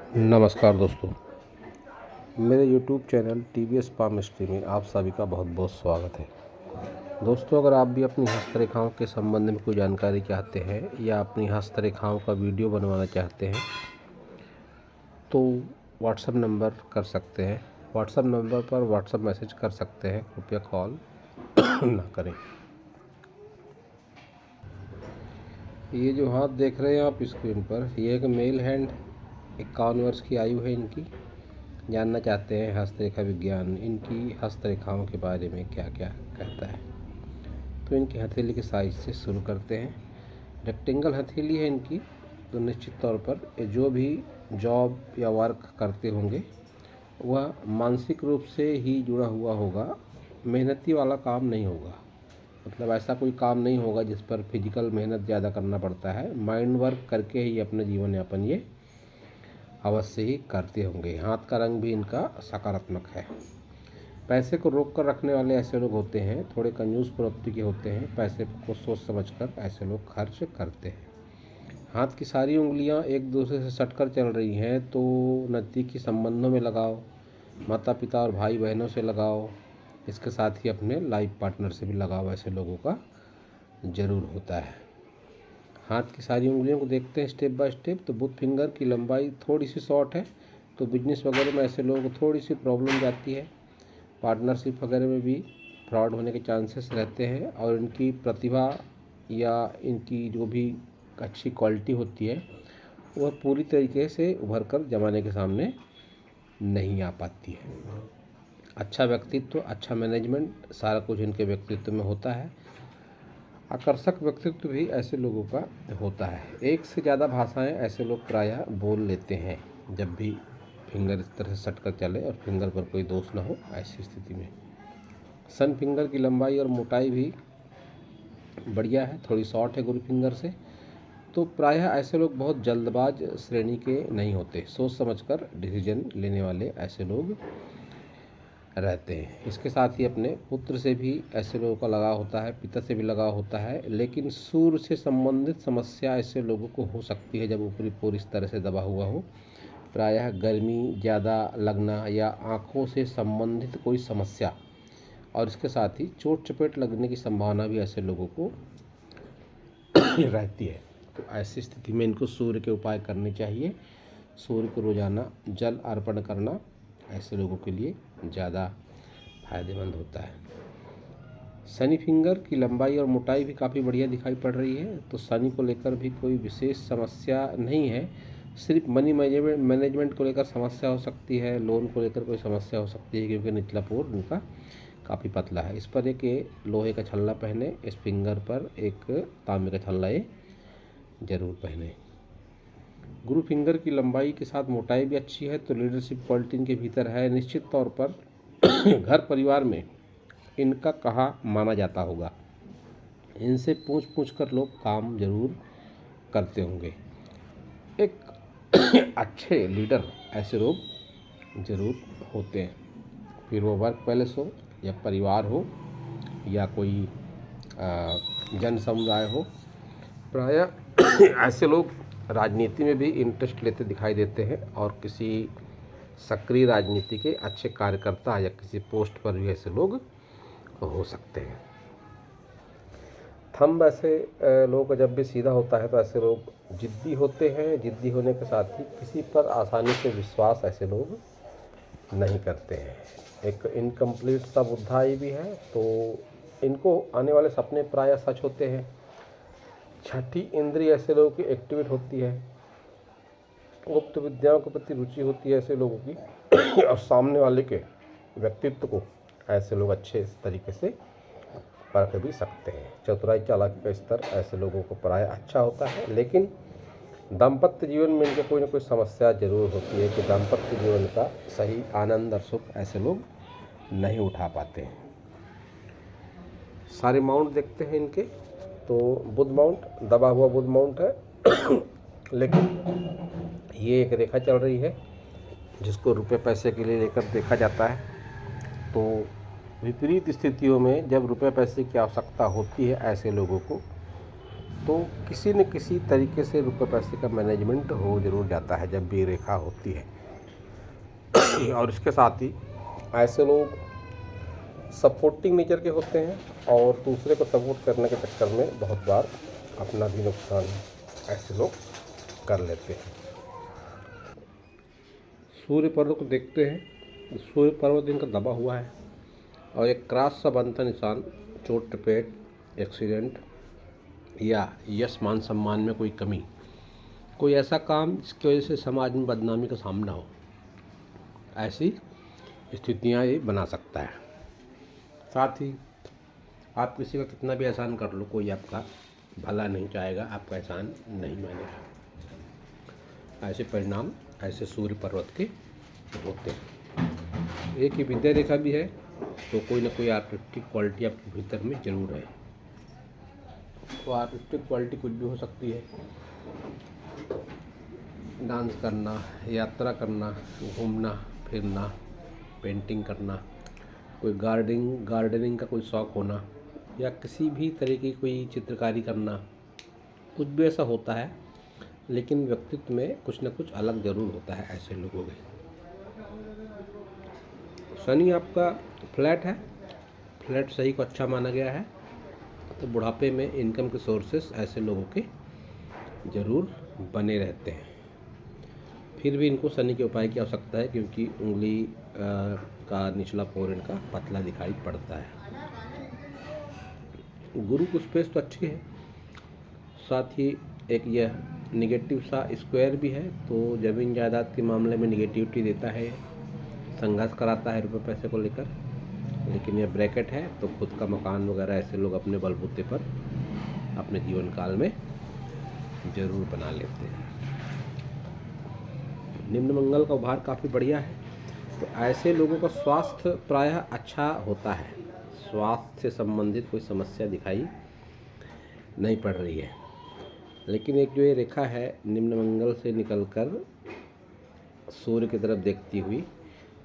नमस्कार दोस्तों, मेरे YouTube channel TVS palm mystery में आप सभी का बहुत बहुत स्वागत है। दोस्तों, अगर आप भी अपनी हस्तरेखाओं के संबंध में कोई जानकारी चाहते हैं या अपनी हस्तरेखाओं का वीडियो बनवाना चाहते हैं तो व्हाट्सएप नंबर कर सकते हैं। व्हाट्सएप नंबर पर व्हाट्सएप मैसेज कर सकते हैं, कृपया कॉल ना करें। ये जो हाथ देख रहे हैं आप स्क्रीन पर, ये एक मेल हैंड 51 वर्ष की आयु है इनकी। जानना चाहते हैं हस्तरेखा विज्ञान इनकी हस्तरेखाओं के बारे में क्या क्या कहता है। तो इनकी हथेली के साइज से शुरू करते हैं। रेक्टेंगल हथेली है इनकी, तो निश्चित तौर पर जो भी जॉब या वर्क करते होंगे वह मानसिक रूप से ही जुड़ा हुआ होगा, मेहनती वाला काम नहीं होगा। मतलब ऐसा कोई काम नहीं होगा जिस पर फिजिकल मेहनत ज़्यादा करना पड़ता है। माइंड वर्क करके ही अपना जीवन यापन ये अवश्य ही करते होंगे। हाथ का रंग भी इनका सकारात्मक है। पैसे को रोक कर रखने वाले ऐसे लोग होते हैं, थोड़े कंजूस प्रवृत्ति के होते हैं। पैसे को सोच समझकर ऐसे लोग खर्च करते हैं। हाथ की सारी उंगलियां एक दूसरे से सटकर चल रही हैं तो नज़दीकी संबंधों में लगाओ, माता पिता और भाई बहनों से लगाओ, इसके साथ ही अपने लाइफ पार्टनर से भी लगाव ऐसे लोगों का ज़रूर होता है। हाथ की सारी उंगलियों को देखते हैं स्टेप बाय स्टेप, तो बुथ फिंगर की लंबाई थोड़ी सी शॉर्ट है, तो बिजनेस वगैरह में ऐसे लोगों को थोड़ी सी प्रॉब्लम जाती है। पार्टनरशिप वगैरह में भी फ्रॉड होने के चांसेस रहते हैं। और इनकी प्रतिभा या इनकी जो भी अच्छी क्वालिटी होती है वह पूरी तरीके से उभर कर ज़माने के सामने नहीं आ पाती है। अच्छा व्यक्तित्व, अच्छा मैनेजमेंट, सारा कुछ इनके व्यक्तित्व में होता है। आकर्षक व्यक्तित्व भी ऐसे लोगों का होता है। एक से ज़्यादा भाषाएं ऐसे लोग प्रायः बोल लेते हैं जब भी फिंगर इस तरह से सट कर चले और फिंगर पर कोई दोष ना हो। ऐसी स्थिति में सन फिंगर की लंबाई और मोटाई भी बढ़िया है, थोड़ी शॉर्ट है गुरु फिंगर से। तो प्रायः ऐसे लोग बहुत जल्दबाज श्रेणी के नहीं होते, सोच समझकर डिसीजन लेने वाले ऐसे लोग रहते हैं। इसके साथ ही अपने पुत्र से भी ऐसे लोगों का लगाव होता है, पिता से भी लगाव होता है। लेकिन सूर्य से संबंधित समस्या ऐसे लोगों को हो सकती है जब ऊपरी पोर इस तरह से दबा हुआ हो। प्रायः गर्मी ज़्यादा लगना या आँखों से संबंधित कोई समस्या, और इसके साथ ही चोट चपेट लगने की संभावना भी ऐसे लोगों को रहती है। तो ऐसी स्थिति में इनको सूर्य के उपाय करने चाहिए। सूर्य को रोज़ाना जल अर्पण करना ऐसे लोगों के लिए ज़्यादा फायदेमंद होता है। शनि फिंगर की लंबाई और मोटाई भी काफ़ी बढ़िया दिखाई पड़ रही है। तो शनि को लेकर भी कोई विशेष समस्या नहीं है, सिर्फ मनी मैनेजमेंट को लेकर समस्या हो सकती है, लोन को लेकर कोई समस्या हो सकती है, क्योंकि निचला पोर उनका काफ़ी पतला है। इस पर एक लोहे का छल्ला पहने, इस फिंगर पर एक तांबे का छल्ला ये जरूर पहने। गुरु फिंगर की लंबाई के साथ मोटाई भी अच्छी है, तो लीडरशिप क्वालिटी इनके भीतर है। निश्चित तौर पर घर परिवार में इनका कहा माना जाता होगा। इनसे पूछ पूछ कर लोग काम जरूर करते होंगे। एक अच्छे लीडर ऐसे लोग जरूर होते हैं, फिर वो वर्क पैलेस हो या परिवार हो या कोई जन समुदाय हो। प्रायः ऐसे लोग राजनीति में भी इंटरेस्ट लेते दिखाई देते हैं और किसी सक्रिय राजनीति के अच्छे कार्यकर्ता या किसी पोस्ट पर भी ऐसे लोग हो सकते हैं। थंब ऐसे लोगों का जब भी सीधा होता है तो ऐसे लोग जिद्दी होते हैं। जिद्दी होने के साथ ही किसी पर आसानी से विश्वास ऐसे लोग नहीं करते हैं। एक इनकम्प्लीट सा बुद्धाई भी है, तो इनको आने वाले सपने प्रायः सच होते हैं। छठी इंद्रिय ऐसे लोगों की एक्टिवेट होती है। गुप्त विद्याओं के प्रति रुचि होती है ऐसे लोगों की और सामने वाले के व्यक्तित्व को ऐसे लोग अच्छे तरीके से परख भी सकते हैं। चतुराई चालाकी का स्तर ऐसे लोगों को प्रायः अच्छा होता है। लेकिन दाम्पत्य जीवन में इनके कोई ना कोई समस्या जरूर होती है कि दाम्पत्य जीवन का सही आनंद और सुख ऐसे लोग नहीं उठा पाते हैं। सारे माउंट देखते हैं इनके, तो बुध माउंट, दबा हुआ बुध माउंट है लेकिन ये एक रेखा चल रही है जिसको रुपए पैसे के लिए लेकर देखा जाता है। तो विपरीत स्थितियों में जब रुपए पैसे की आवश्यकता होती है ऐसे लोगों को तो किसी न किसी तरीके से रुपये पैसे का मैनेजमेंट हो ज़रूर जाता है जब भी रेखा होती है। और इसके साथ ही ऐसे लोग सपोर्टिंग नेचर के होते हैं और दूसरे को सपोर्ट करने के चक्कर में बहुत बार अपना भी नुकसान ऐसे लोग कर लेते हैं। सूर्य पर्व को देखते हैं। सूर्य पर्व दिन का दबा हुआ है और एक क्रॉस सा बनता निशान, चोट चपेट, एक्सीडेंट या यश मान सम्मान में कोई कमी, कोई ऐसा काम जिसकी वजह से समाज में बदनामी का सामना हो, ऐसी स्थितियाँ ये बना सकता है। साथ ही आप किसी का कितना भी एहसान कर लो, कोई आपका भला नहीं चाहेगा, आपका एहसान नहीं मानेगा। ऐसे परिणाम ऐसे सूर्य पर्वत के होते हैं। एक ही विद्या रेखा भी है तो कोई ना कोई आर्टिस्टिक क्वालिटी आपके भीतर में जरूर है। तो आर्टिस्टिक क्वालिटी कुछ भी हो सकती है, डांस करना, यात्रा करना, घूमना फिरना, पेंटिंग करना, कोई गार्डनिंग का कोई शौक़ होना या किसी भी तरह की कोई चित्रकारी करना, कुछ भी ऐसा होता है। लेकिन व्यक्तित्व में कुछ न कुछ अलग ज़रूर होता है ऐसे लोगों में। शनि आपका फ्लैट है, फ्लैट सही को अच्छा माना गया है, तो बुढ़ापे में इनकम के सोर्सेस ऐसे लोगों के ज़रूर बने रहते हैं। फिर भी इनको शनि के उपाय की आवश्यकता है क्योंकि उंगली का निचला पोर इनका पतला दिखाई पड़ता है। गुरु की स्पेस तो अच्छी है, साथ ही एक यह निगेटिव सा स्क्वायर भी है, तो ज़मीन जायदाद के मामले में निगेटिविटी देता है, संघर्ष कराता है रुपये पैसे को लेकर। लेकिन यह ब्रैकेट है तो खुद का मकान वगैरह ऐसे लोग अपने बलबूते पर अपने जीवन काल में ज़रूर बना लेते हैं। निम्न मंगल का उभार काफ़ी बढ़िया है, तो ऐसे लोगों का स्वास्थ्य प्रायः अच्छा होता है। स्वास्थ्य से संबंधित कोई समस्या दिखाई नहीं पड़ रही है। लेकिन एक जो ये रेखा है निम्न मंगल से निकलकर सूर्य की तरफ देखती हुई,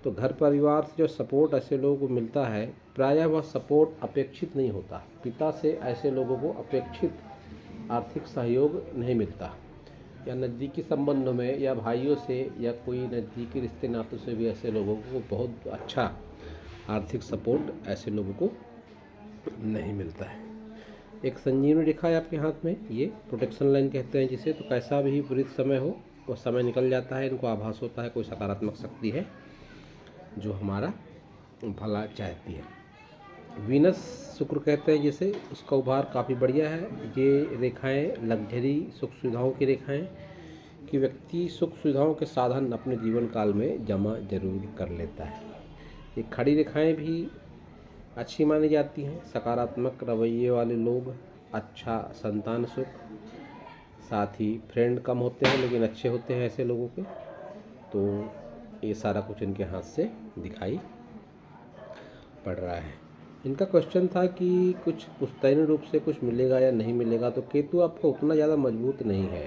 तो घर परिवार से जो सपोर्ट ऐसे लोगों को मिलता है, प्रायः वह सपोर्ट अपेक्षित नहीं होता। पिता से ऐसे लोगों को अपेक्षित आर्थिक सहयोग नहीं मिलता, या नज़दीकी संबंधों में या भाइयों से या कोई नज़दीकी रिश्ते नातों से भी ऐसे लोगों को बहुत अच्छा आर्थिक सपोर्ट ऐसे लोगों को नहीं मिलता है। एक संजीवनी रेखा है आपके हाथ में, ये प्रोटेक्शन लाइन कहते हैं जिसे। तो कैसा भी विपरीत समय हो, वो समय निकल जाता है। इनको आभास होता है कोई सकारात्मक शक्ति है जो हमारा भला चाहती है। वीनस शुक्र कहते हैं जिसे, उसका उभार काफ़ी बढ़िया है। ये रेखाएं लग्जरी सुख सुविधाओं की रेखाएं कि व्यक्ति सुख सुविधाओं के साधन अपने जीवन काल में जमा जरूर कर लेता है। ये खड़ी रेखाएं भी अच्छी मानी जाती हैं। सकारात्मक रवैये वाले लोग, अच्छा संतान सुख, साथ ही फ्रेंड कम होते हैं लेकिन अच्छे होते हैं ऐसे लोगों के। तो ये सारा कुछ इनके हाथ से दिखाई पड़ रहा है। इनका क्वेश्चन था कि कुछ पुश्तैनी रूप से कुछ मिलेगा या नहीं मिलेगा। तो केतु आपका उतना ज़्यादा मजबूत नहीं है,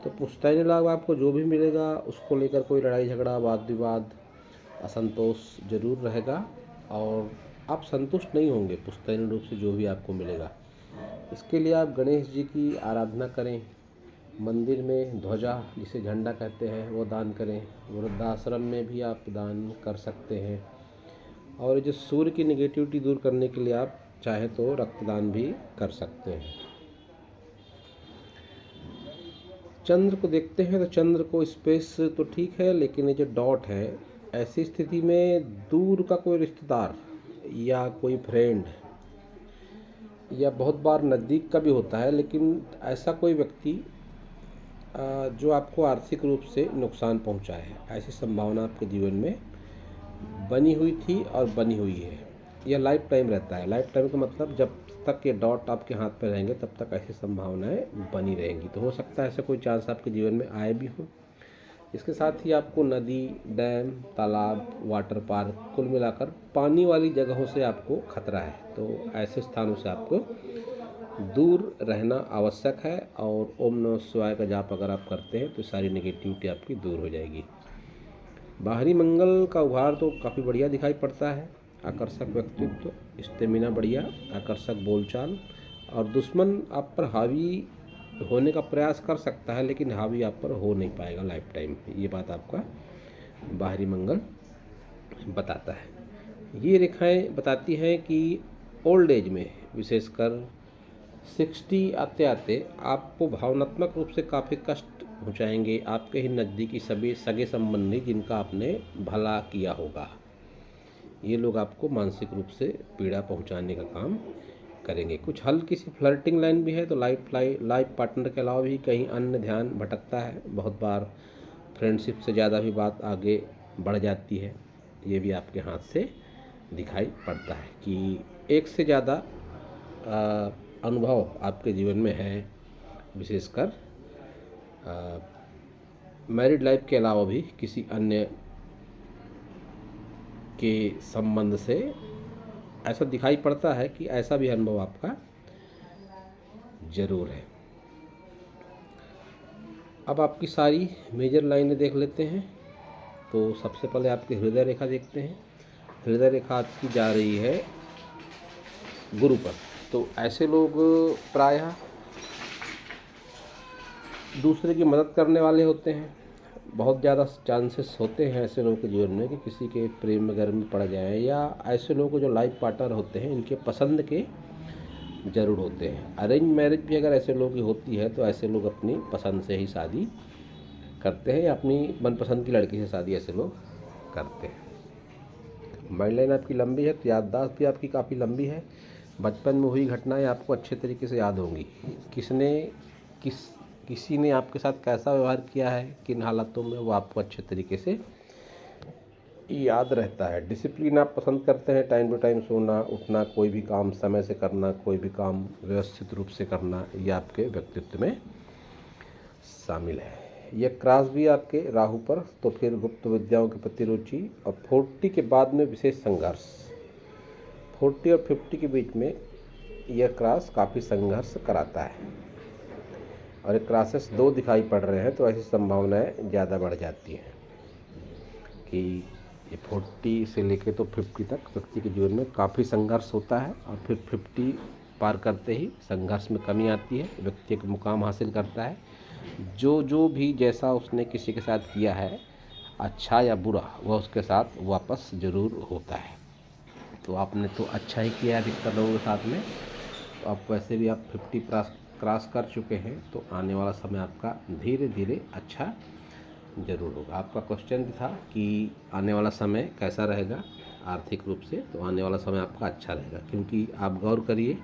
तो पुश्तैनी लाभ आपको जो भी मिलेगा उसको लेकर कोई लड़ाई झगड़ा, वाद विवाद, असंतोष जरूर रहेगा और आप संतुष्ट नहीं होंगे पुश्तैनी रूप से जो भी आपको मिलेगा। इसके लिए आप गणेश जी की आराधना करें, मंदिर में ध्वजा जिसे झंडा कहते हैं वो दान करें, वृद्धाश्रम में भी आप दान कर सकते हैं। और जो सूर्य की नेगेटिविटी दूर करने के लिए आप चाहे तो रक्तदान भी कर सकते हैं। चंद्र को देखते हैं तो चंद्र को स्पेस तो ठीक है, लेकिन ये जो डॉट है, ऐसी स्थिति में दूर का कोई रिश्तेदार या कोई फ्रेंड या बहुत बार नज़दीक का भी होता है, लेकिन ऐसा कोई व्यक्ति जो आपको आर्थिक रूप से नुकसान पहुंचाए, ऐसी संभावना आपके जीवन में बनी हुई थी और बनी हुई है। यह लाइफ टाइम रहता है। लाइफ टाइम का मतलब जब तक ये डॉट आपके हाथ पे रहेंगे तब तक ऐसी संभावनाएं बनी रहेंगी। तो हो सकता है ऐसा कोई चांस आपके जीवन में आए भी हो। इसके साथ ही आपको नदी, डैम, तालाब, वाटर पार्क, कुल मिलाकर पानी वाली जगहों से आपको खतरा है। तो ऐसे स्थानों से आपको दूर रहना आवश्यक है। और ओम नमः शिवाय का जाप अगर आप करते हैं तो सारी नेगेटिविटी आपकी दूर हो जाएगी। बाहरी मंगल का उभार तो काफ़ी बढ़िया दिखाई पड़ता है। आकर्षक व्यक्तित्व, स्टेमिना बढ़िया, आकर्षक बोलचाल और दुश्मन आप पर हावी होने का प्रयास कर सकता है, लेकिन हावी आप पर हो नहीं पाएगा लाइफ टाइम। ये बात आपका बाहरी मंगल बताता है। ये रेखाएं बताती हैं कि ओल्ड एज में, विशेषकर 60 आते आते आपको भावनात्मक रूप से काफ़ी कष्ट पहुँचाएंगे आपके ही नज़दीकी सभी सगे संबंधी जिनका आपने भला किया होगा। ये लोग आपको मानसिक रूप से पीड़ा पहुंचाने का काम करेंगे। कुछ हल्की सी फ्लर्टिंग लाइन भी है, तो लाइफ पार्टनर के अलावा भी कहीं अन्य ध्यान भटकता है। बहुत बार फ्रेंडशिप से ज़्यादा भी बात आगे बढ़ जाती है। ये भी आपके हाथ से दिखाई पड़ता है कि एक से ज़्यादा अनुभव आपके जीवन में है, विशेषकर मैरिड लाइफ के अलावा भी किसी अन्य के संबंध से ऐसा दिखाई पड़ता है कि ऐसा भी अनुभव आपका जरूर है। अब आपकी सारी मेजर लाइनें देख लेते हैं। तो सबसे पहले आपकी हृदय रेखा देखते हैं। हृदय रेखा आपकी जा रही है गुरु पर। तो ऐसे लोग प्रायः दूसरे की मदद करने वाले होते हैं। बहुत ज़्यादा चांसेस होते हैं ऐसे लोगों के जीवन में कि किसी के प्रेम वगैरह में पड़ जाएं, या ऐसे लोग जो लाइफ पार्टनर होते हैं इनके पसंद के ज़रूर होते हैं। अरेंज मैरिज भी अगर ऐसे लोगों की होती है तो ऐसे लोग अपनी पसंद से ही शादी करते हैं, या अपनी मनपसंद की लड़की से शादी ऐसे लोग करते हैं। माइंड लाइन आपकी लंबी है, तो याददाश्त भी आपकी काफ़ी लंबी है। बचपन में हुई घटनाएं आपको अच्छे तरीके से याद होंगी। किसी ने आपके साथ कैसा व्यवहार किया है, किन हालातों में, वो आपको अच्छे तरीके से याद रहता है। डिसिप्लिन आप पसंद करते हैं, टाइम टू टाइम सोना उठना, कोई भी काम समय से करना, कोई भी काम व्यवस्थित रूप से करना, ये आपके व्यक्तित्व में शामिल है। यह क्रॉस भी आपके राहु पर, तो फिर गुप्त विद्याओं के प्रति रुचि, और 40 के बाद में विशेष संघर्ष। 40 और 50 के बीच में यह क्रॉस काफ़ी संघर्ष कराता है, और एक क्रॉसेस 2 दिखाई पड़ रहे हैं, तो ऐसी संभावनाएं ज़्यादा बढ़ जाती हैं कि ये 40 से लेके तो 50 तक व्यक्ति के जीवन में काफ़ी संघर्ष होता है, और फिर 50 पार करते ही संघर्ष में कमी आती है। व्यक्ति एक मुकाम हासिल करता है। जो भी जैसा उसने किसी के साथ किया है, अच्छा या बुरा, वह उसके साथ वापस ज़रूर होता है। तो आपने तो अच्छा ही किया अधिकतर लोगों के साथ में, तो आप वैसे भी आप 50 क्रॉस कर चुके हैं, तो आने वाला समय आपका धीरे धीरे अच्छा ज़रूर होगा। आपका क्वेश्चन भी था कि आने वाला समय कैसा रहेगा आर्थिक रूप से, तो आने वाला समय आपका अच्छा रहेगा, क्योंकि आप गौर करिए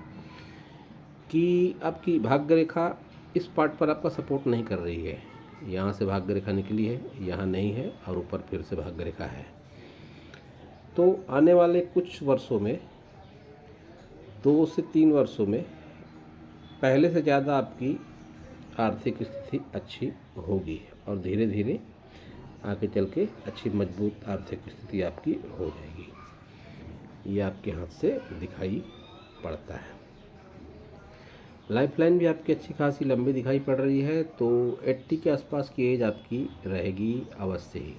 कि आपकी भाग्य रेखा इस पार्ट पर आपका सपोर्ट नहीं कर रही है। यहाँ से भाग्य रेखा निकली है, यहाँ नहीं है, और ऊपर फिर से भाग्य रेखा है। तो आने वाले कुछ वर्षों में, 2 से 3 वर्षों में, पहले से ज़्यादा आपकी आर्थिक स्थिति अच्छी होगी, और धीरे धीरे आगे चल के अच्छी मजबूत आर्थिक स्थिति आपकी हो जाएगी। ये आपके हाथ से दिखाई पड़ता है। लाइफ लाइन भी आपकी अच्छी खासी लंबी दिखाई पड़ रही है, तो 80 के आसपास की एज आपकी रहेगी अवश्य ही।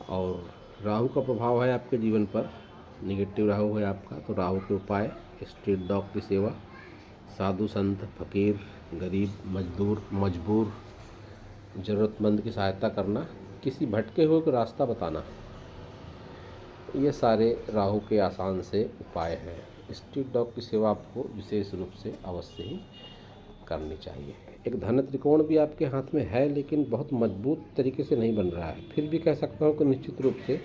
और राहु का प्रभाव है आपके जीवन पर, निगेटिव राहु है आपका, तो राहु के उपाय: स्ट्रीट डॉग की सेवा, साधु संत फकीर, गरीब मजबूर ज़रूरतमंद की सहायता करना, किसी भटके हुए को रास्ता बताना, ये सारे राहु के आसान से उपाय हैं। स्ट्रीट डॉग की सेवा आपको विशेष रूप से अवश्य ही करनी चाहिए। एक धन त्रिकोण भी आपके हाथ में है, लेकिन बहुत मजबूत तरीके से नहीं बन रहा है। फिर भी कह सकता हूँ कि निश्चित रूप से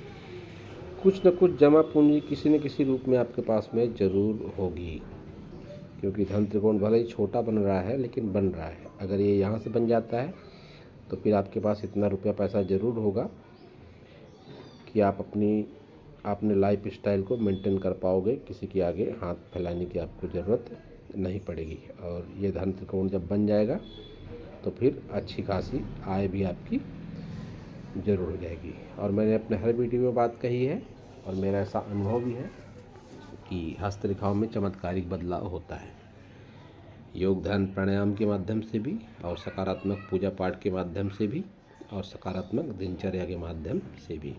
कुछ न कुछ जमा पूंजी किसी न किसी रूप में आपके पास में ज़रूर होगी, क्योंकि धन त्रिकोण भले ही छोटा बन रहा है, लेकिन बन रहा है। अगर ये यहाँ से बन जाता है, तो फिर आपके पास इतना रुपया पैसा ज़रूर होगा कि आप अपने लाइफ स्टाइल को मेंटेन कर पाओगे। किसी के आगे हाथ फैलाने की आपको ज़रूरत नहीं पड़ेगी। और ये धन त्रिकोण जब बन जाएगा, तो फिर अच्छी खासी आय भी आपकी ज़रूर हो जाएगी। और मैंने अपने हर वीडियो में बात कही है, और मेरा ऐसा अनुभव भी है कि हस्तरेखाओं में चमत्कारिक बदलाव होता है। योग ध्यान प्राणायाम के माध्यम से भी, और सकारात्मक पूजा पाठ के माध्यम से भी, और सकारात्मक दिनचर्या के माध्यम से भी।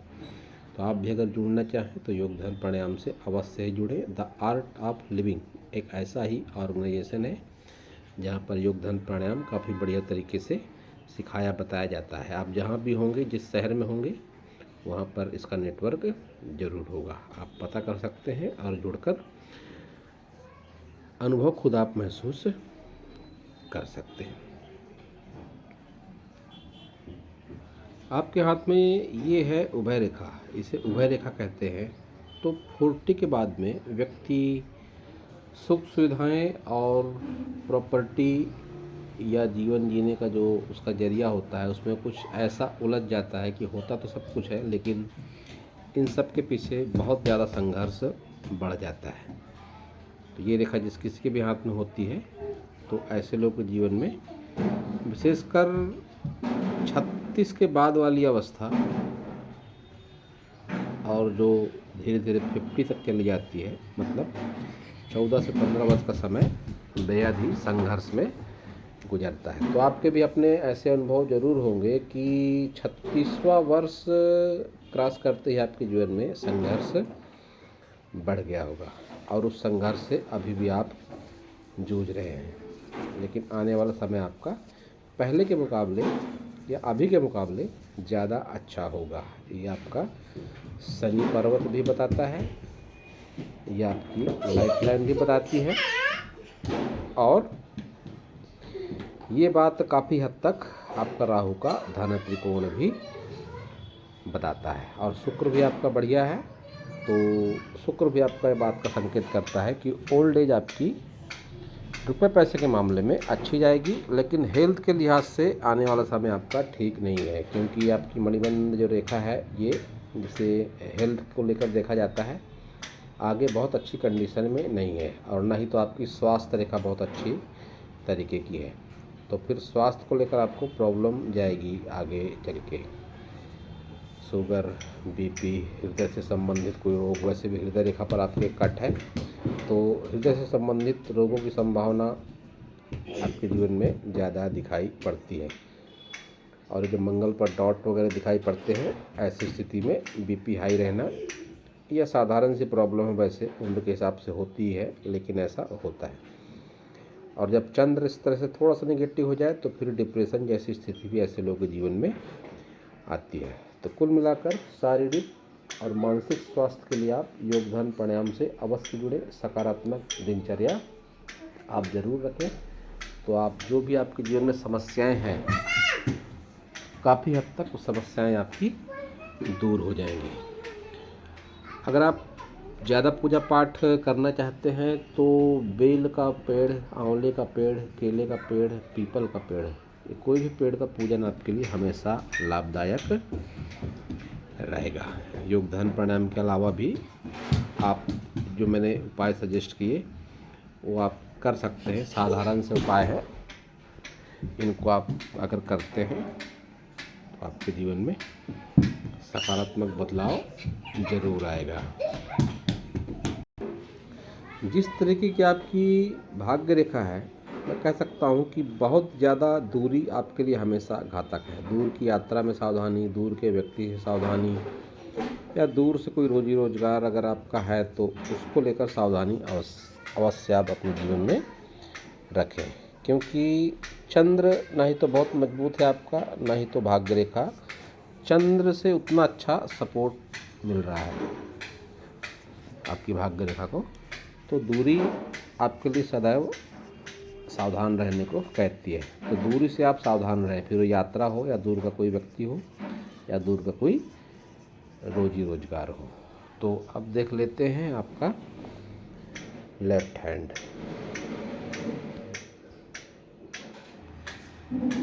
तो आप भी अगर जुड़ना चाहें तो योग ध्यान प्राणायाम से अवश्य ही जुड़ें। द आर्ट ऑफ लिविंग एक ऐसा ही ऑर्गेनाइजेशन है जहाँ पर योग ध्यान प्राणायाम काफ़ी बढ़िया तरीके से सिखाया बताया जाता है। आप जहाँ भी होंगे, जिस शहर में होंगे, वहाँ पर इसका नेटवर्क ज़रूर होगा। आप पता कर सकते हैं और जुड़कर अनुभव खुद आप महसूस कर सकते हैं। आपके हाथ में ये है उभय रेखा, इसे उभय रेखा कहते हैं। तो 40 के बाद में व्यक्ति सुख सुविधाएं और प्रॉपर्टी या जीवन जीने का जो उसका जरिया होता है, उसमें कुछ ऐसा उलझ जाता है कि होता तो सब कुछ है, लेकिन इन सब के पीछे बहुत ज़्यादा संघर्ष बढ़ जाता है। तो ये रेखा जिस किसी के भी हाथ में होती है, तो ऐसे लोग के जीवन में विशेषकर 36 के बाद वाली अवस्था और जो धीरे धीरे 50 तक चली जाती है, मतलब 14 से 15 वर्ष का समय बेहद ही संघर्ष में गुजरता है। तो आपके भी अपने ऐसे अनुभव जरूर होंगे कि 36वां वर्ष क्रॉस करते ही आपके जीवन में संघर्ष बढ़ गया होगा और उस संघर्ष से अभी भी आप जूझ रहे हैं। लेकिन आने वाला समय आपका पहले के मुकाबले या अभी के मुकाबले ज़्यादा अच्छा होगा। ये आपका शनि पर्वत भी बताता है, ये आपकी लाइफ लाइन भी बताती है और ये बात काफ़ी हद तक आपका राहु का धन त्रिकोण भी बताता है। और शुक्र भी आपका बढ़िया है, तो शुक्र भी आपका ये बात का संकेत करता है कि ओल्ड एज आपकी रुपए पैसे के मामले में अच्छी जाएगी, लेकिन हेल्थ के लिहाज से आने वाला समय आपका ठीक नहीं है, क्योंकि आपकी मणिबंध जो रेखा है ये जिसे हेल्थ को लेकर देखा जाता है आगे बहुत अच्छी कंडीशन में नहीं है, और ना ही तो आपकी स्वास्थ्य रेखा बहुत अच्छी तरीके की है। तो फिर स्वास्थ्य को लेकर आपको प्रॉब्लम जाएगी आगे चल के। शुगर, बीपी, हृदय से संबंधित कोई रोग, वैसे भी हृदय रेखा पर आपके कट है, तो हृदय से संबंधित रोगों की संभावना आपके जीवन में ज़्यादा दिखाई पड़ती है। और जो मंगल पर डॉट वगैरह दिखाई पड़ते हैं, ऐसी स्थिति में बीपी हाई रहना यह साधारण सी प्रॉब्लम है, वैसे उम्र के हिसाब से होती है, लेकिन ऐसा होता है। और जब चंद्र इस तरह से थोड़ा सा नेगेटिव हो जाए तो फिर डिप्रेशन जैसी स्थिति भी ऐसे लोगों के जीवन में आती है। तो कुल मिलाकर शारीरिक और मानसिक स्वास्थ्य के लिए आप योग ध्यान प्राणायाम से अवश्य जुड़े। सकारात्मक दिनचर्या आप जरूर रखें, तो आप जो भी आपके जीवन में समस्याएं हैं, काफ़ी हद तक वो समस्याएं आपकी दूर हो जाएंगी। अगर आप ज़्यादा पूजा पाठ करना चाहते हैं तो बेल का पेड़, आंवले का पेड़, केले का पेड़, पीपल का पेड़, ये कोई भी पेड़ का पूजन आपके लिए हमेशा लाभदायक रहेगा। योग ध्यान प्राणायाम के अलावा भी आप जो मैंने उपाय सजेस्ट किए वो आप कर सकते हैं। साधारण से उपाय है, इनको आप अगर करते हैं तो आपके जीवन में सकारात्मक बदलाव जरूर आएगा। जिस तरीके की आपकी भाग्य रेखा है, मैं कह सकता हूँ कि बहुत ज़्यादा दूरी आपके लिए हमेशा घातक है। दूर की यात्रा में सावधानी, दूर के व्यक्ति से सावधानी, या दूर से कोई रोजी रोजगार अगर आपका है तो उसको लेकर सावधानी अवश्य आप अपने जीवन में रखें, क्योंकि चंद्र ना ही तो बहुत मजबूत है आपका, ना ही तो भाग्य रेखा चंद्र से उतना अच्छा सपोर्ट मिल रहा है आपकी भाग्य रेखा को। तो दूरी आपके लिए सदैव सावधान रहने को कहती है। तो दूरी से आप सावधान रहें, फिर यात्रा हो या दूर का कोई व्यक्ति हो या दूर का कोई रोजी रोजगार हो। तो अब देख लेते हैं आपका लेफ्ट हैंड।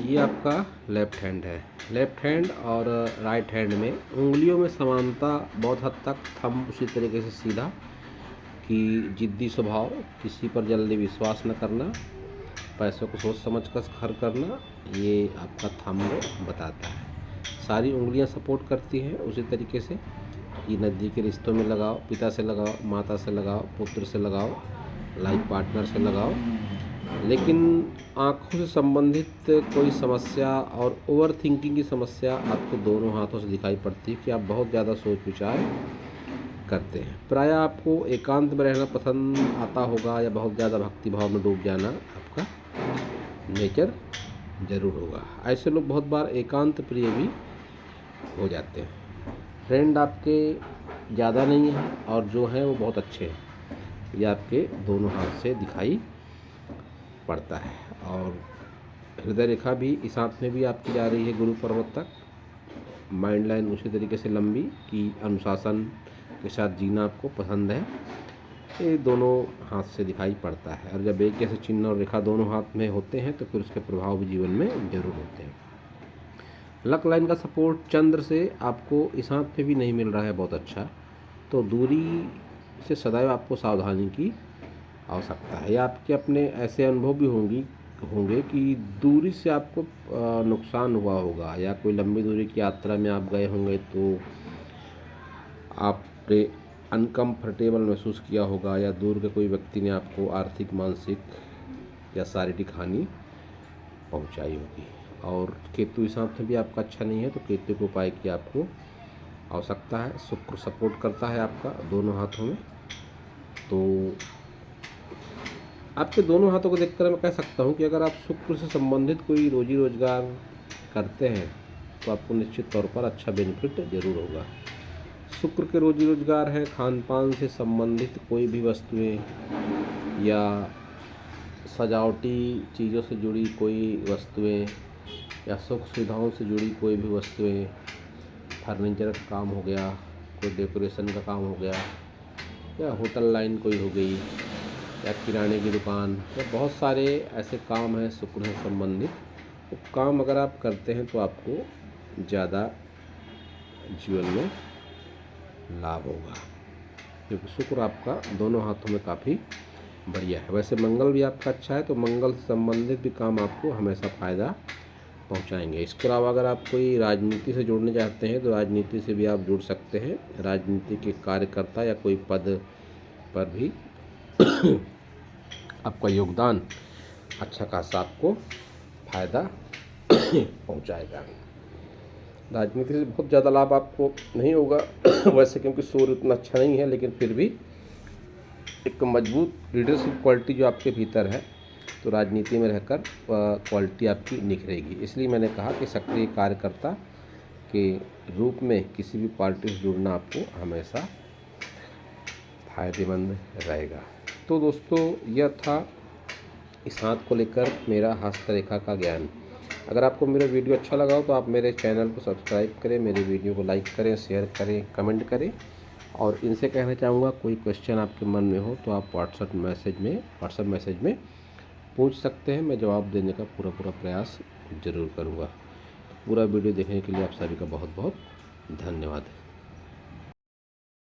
ये आपका लेफ्ट हैंड है। लेफ्ट हैंड और राइट हैंड में उंगलियों में समानता बहुत हद तक, थंब उसी तरीके से सीधा, कि जिद्दी स्वभाव, किसी पर जल्दी विश्वास न करना, पैसों को सोच समझ कर खर्च करना, ये आपका थंब बताता है। सारी उंगलियां सपोर्ट करती हैं उसी तरीके से। ये नज़दीकी रिश्तों में लगाओ, पिता से लगाओ, माता से लगाओ, पुत्र से लगाओ, लाइफ पार्टनर से लगाओ। लेकिन आँखों से संबंधित कोई समस्या और ओवर थिंकिंग की समस्या आपको दोनों हाथों से दिखाई पड़ती है कि आप बहुत ज़्यादा सोच विचार करते हैं। प्रायः आपको एकांत में रहना पसंद आता होगा या बहुत ज़्यादा भक्ति भाव में डूब जाना आपका नेचर ज़रूर होगा। ऐसे लोग बहुत बार एकांत प्रिय भी हो जाते हैं। फ्रेंड आपके ज़्यादा नहीं है और जो हैं वो बहुत अच्छे हैं, ये आपके दोनों हाथ से दिखाई पड़ता है। और हृदय रेखा भी इस हाथ में भी आपकी जा रही है गुरु पर्वत तक। माइंड लाइन उसी तरीके से लंबी कि अनुशासन के साथ जीना आपको पसंद है, ये दोनों हाथ से दिखाई पड़ता है। और जब एक जैसे चिन्ह और रेखा दोनों हाथ में होते हैं तो फिर उसके प्रभाव भी जीवन में जरूर होते हैं। लक लाइन का सपोर्ट चंद्र से आपको इस हाथ पे भी नहीं मिल रहा है बहुत अच्छा, तो दूरी से सदैव आपको सावधानी की आवश्यकता है। या आपके अपने ऐसे अनुभव भी होंगे कि दूरी से आपको नुकसान हुआ होगा, या कोई लंबी दूरी की यात्रा में आप गए होंगे तो आपने अनकम्फर्टेबल महसूस किया होगा, या दूर के कोई व्यक्ति ने आपको आर्थिक, मानसिक या शारीरिक हानि पहुंचाई होगी। और केतु इस हाथ में भी आपका अच्छा नहीं है, तो केतु के उपाय की आपको आवश्यकता है। शुक्र सपोर्ट करता है आपका दोनों हाथों में, तो आपके दोनों हाथों को देखकर मैं कह सकता हूँ कि अगर आप शुक्र से संबंधित कोई रोजी रोजगार करते हैं तो आपको निश्चित तौर पर अच्छा बेनिफिट जरूर होगा। शुक्र के रोजी रोजगार है खान पान से संबंधित कोई भी वस्तुएं, या सजावटी चीज़ों से जुड़ी कोई वस्तुएं, या सुख सुविधाओं से जुड़ी कोई भी वस्तुएं, फर्नीचर का काम हो गया, कोई डेकोरेशन का काम हो गया, या होटल लाइन कोई हो गई, या किराने की दुकान, या बहुत सारे ऐसे काम हैं शुक्र से संबंधित। तो काम अगर आप करते हैं तो आपको ज़्यादा जीवन में लाभ होगा, क्योंकि शुक्र आपका दोनों हाथों में काफ़ी बढ़िया है। वैसे मंगल भी आपका अच्छा है, तो मंगल से संबंधित भी काम आपको हमेशा फ़ायदा पहुंचाएंगे। इसके अलावा अगर आप कोई राजनीति से जुड़ने चाहते हैं तो राजनीति से भी आप जुड़ सकते हैं। राजनीति के कार्यकर्ता या कोई पद पर भी आपका योगदान अच्छा खासा आपको फायदा पहुंचाएगा। राजनीति से बहुत ज़्यादा लाभ आपको नहीं होगा वैसे, क्योंकि सूर्य उतना अच्छा नहीं है, लेकिन फिर भी एक मजबूत लीडरशिप क्वालिटी जो आपके भीतर है, तो राजनीति में रहकर क्वालिटी आपकी निखरेगी। इसलिए मैंने कहा कि सक्रिय कार्यकर्ता के रूप में किसी भी पार्टी से जुड़ना आपको हमेशा फायदेमंद रहेगा। तो दोस्तों, यह था इस हाथ को लेकर मेरा हस्तरेखा का ज्ञान। अगर आपको मेरा वीडियो अच्छा लगा हो तो आप मेरे चैनल को सब्सक्राइब करें, मेरे वीडियो को लाइक करें, शेयर करें, कमेंट करें। और इनसे कहना चाहूँगा, कोई क्वेश्चन आपके मन में हो तो आप व्हाट्सएप मैसेज में पूछ सकते हैं। मैं जवाब देने का पूरा प्रयास ज़रूर करूँगा। पूरा वीडियो देखने के लिए आप सभी का बहुत बहुत धन्यवाद।